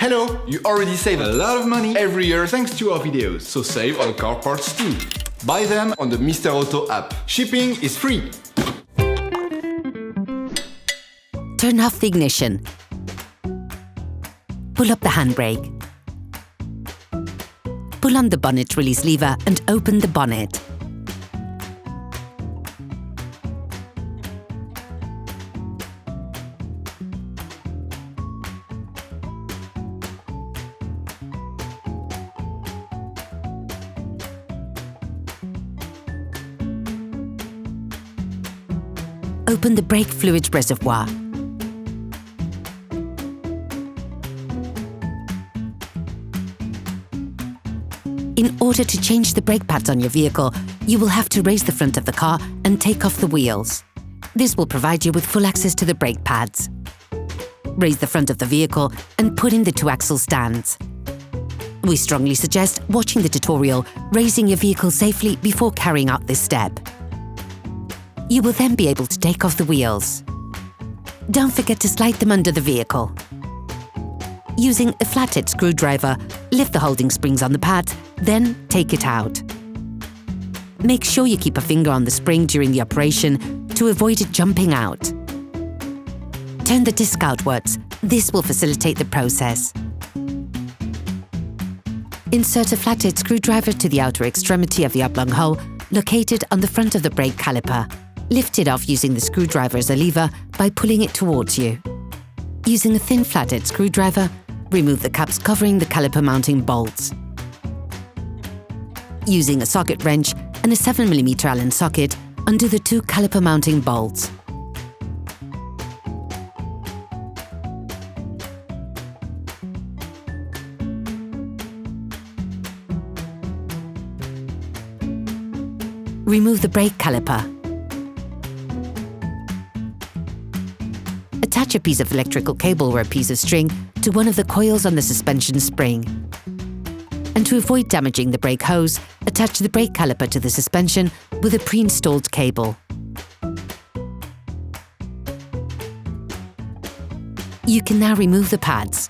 Hello! You already save a lot of money every year thanks to our videos, so save on car parts too. Buy them on the Mr. Auto app. Shipping is free. Turn off the ignition. Pull up the handbrake. Pull on the bonnet release lever and open the bonnet. Open the brake fluid reservoir. In order to change the brake pads on your vehicle, you will have to raise the front of the car and take off the wheels. This will provide you with full access to the brake pads. Raise the front of the vehicle and put in the 2-axle stands. We strongly suggest watching the tutorial, raising your vehicle safely before carrying out this step. You will then be able to take off the wheels. Don't forget to slide them under the vehicle. Using a flathead screwdriver, lift the holding springs on the pads, then take it out. Make sure you keep a finger on the spring during the operation to avoid it jumping out. Turn the disc outwards. This will facilitate the process. Insert a flathead screwdriver to the outer extremity of the oblong hole located on the front of the brake caliper. Lift it off using the screwdriver as a lever by pulling it towards you. Using a thin flathead screwdriver, remove the caps covering the caliper mounting bolts. Using a socket wrench and a 7mm Allen socket, undo the 2 caliper mounting bolts. Remove the brake caliper. Attach a piece of electrical cable or a piece of string to one of the coils on the suspension spring. And to avoid damaging the brake hose, attach the brake caliper to the suspension with a pre-installed cable. You can now remove the pads.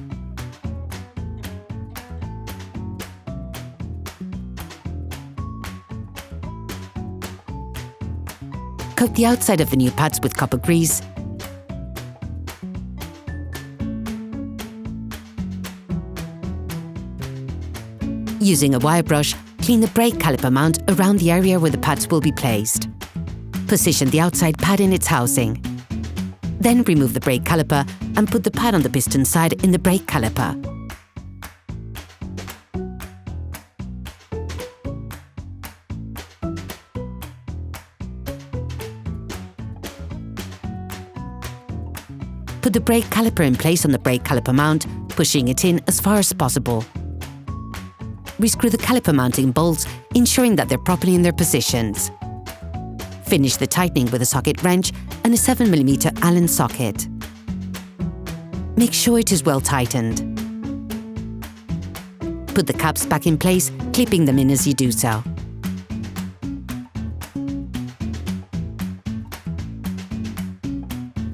Coat the outside of the new pads with copper grease. Using a wire brush, clean the brake caliper mount around the area where the pads will be placed. Position the outside pad in its housing. Then remove the brake caliper and put the pad on the piston side in the brake caliper. Put the brake caliper in place on the brake caliper mount, pushing it in as far as possible. Rescrew the caliper mounting bolts, ensuring that they're properly in their positions. Finish the tightening with a socket wrench and a 7mm Allen socket. Make sure it is well tightened. Put the caps back in place, clipping them in as you do so.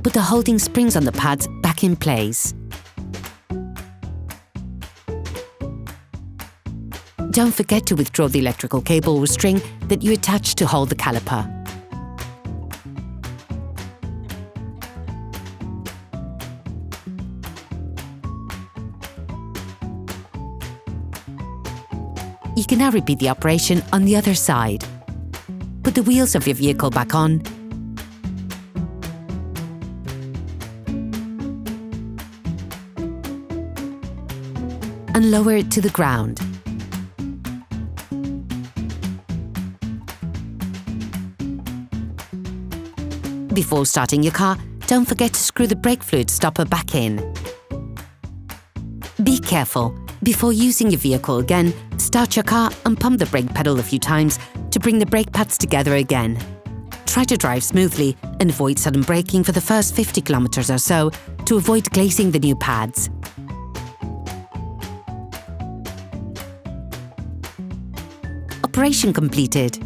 Put the holding springs on the pads back in place. Don't forget to withdraw the electrical cable or string that you attach to hold the caliper. You can now repeat the operation on the other side. Put the wheels of your vehicle back on. And lower it to the ground. Before starting your car, don't forget to screw the brake fluid stopper back in. Be careful. Before using your vehicle again, start your car and pump the brake pedal a few times to bring the brake pads together again. Try to drive smoothly and avoid sudden braking for the first 50 kilometers or so to avoid glazing the new pads. Operation completed.